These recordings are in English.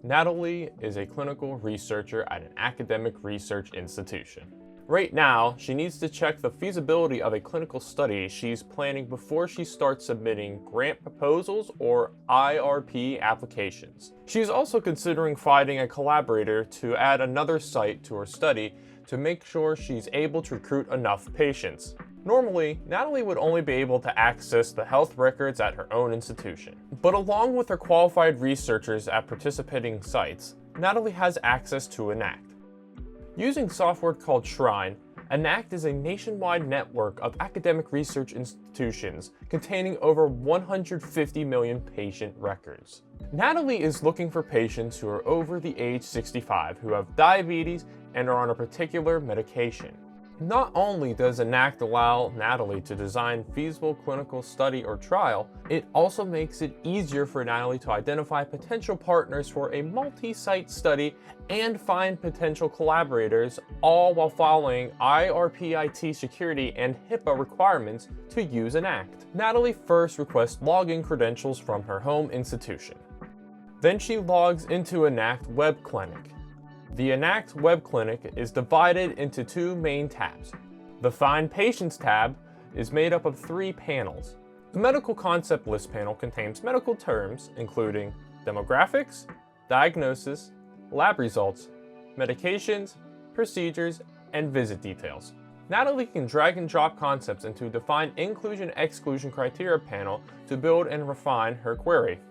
Natalie is a clinical researcher at an academic research institution. Right now, she needs to check the feasibility of a clinical study she's planning before she starts submitting grant proposals or IRP applications. She's also considering finding a collaborator to add another site to her study to make sure she's able to recruit enough patients. Normally, Natalie would only be able to access the health records at her own institution. But along with her qualified researchers at participating sites, Natalie has access to ENACT. Using software called Shrine, ENACT is a nationwide network of academic research institutions containing over 150 million patient records. Natalie is looking for patients who are over the age 65 who have diabetes and are on a particular medication. Not only does ENACT allow Natalie to design feasible clinical study or trial, it also makes it easier for Natalie to identify potential partners for a multi-site study and find potential collaborators, all while following IRP security and HIPAA requirements to use ENACT. Natalie first requests login credentials from her home institution. Then she logs into ENACT Web Client. The ENACT Web Clinic is divided into two main tabs. The Find Patients tab is made up of 3 panels. The Medical Concept List panel contains medical terms including demographics, diagnosis, lab results, medications, procedures, and visit details. Natalie can drag and drop concepts into Define Inclusion/Exclusion Criteria panel to build and refine her query.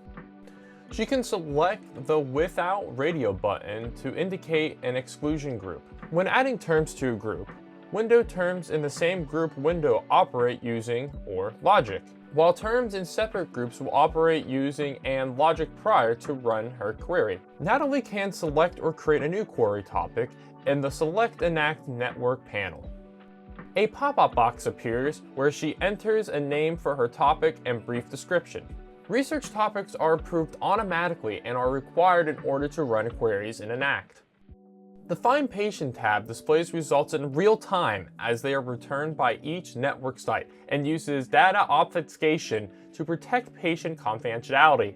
She can select the Without Radio button to indicate an exclusion group. When adding terms to a group, window terms in the same group window operate using OR logic, while terms in separate groups will operate using AND logic prior to run her query. Natalie can select or create a new query topic in the Select ENACT Network panel. A pop-up box appears where she enters a name for her topic and brief description. Research topics are approved automatically and are required in order to run queries in ENACT. The Find Patient tab displays results in real time as they are returned by each network site and uses data obfuscation to protect patient confidentiality.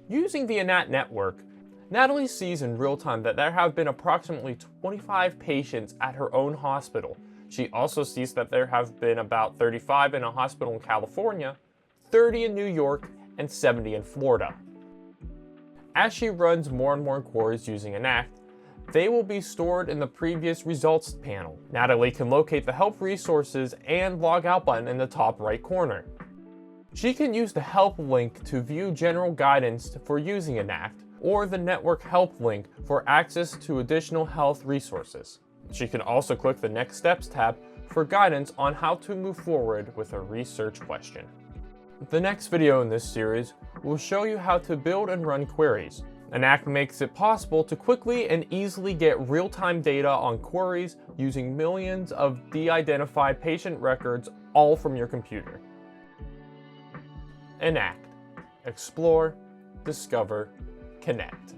Using the ENACT network, Natalie sees in real time that there have been approximately 25 patients at her own hospital. She also sees that there have been about 35 in a hospital in California, 30 in New York, and 70 in Florida. As she runs more and more queries using ENACT, they will be stored in the previous results panel. Natalie can locate the help resources and log out button in the top right corner. She can use the help link to view general guidance for using ENACT, or the network help link for access to additional health resources. She can also click the Next Steps tab for guidance on how to move forward with a research question. The next video in this series will show you how to build and run queries. ENACT makes it possible to quickly and easily get real-time data on queries using millions of de-identified patient records all from your computer. ENACT. Explore, discover, connect.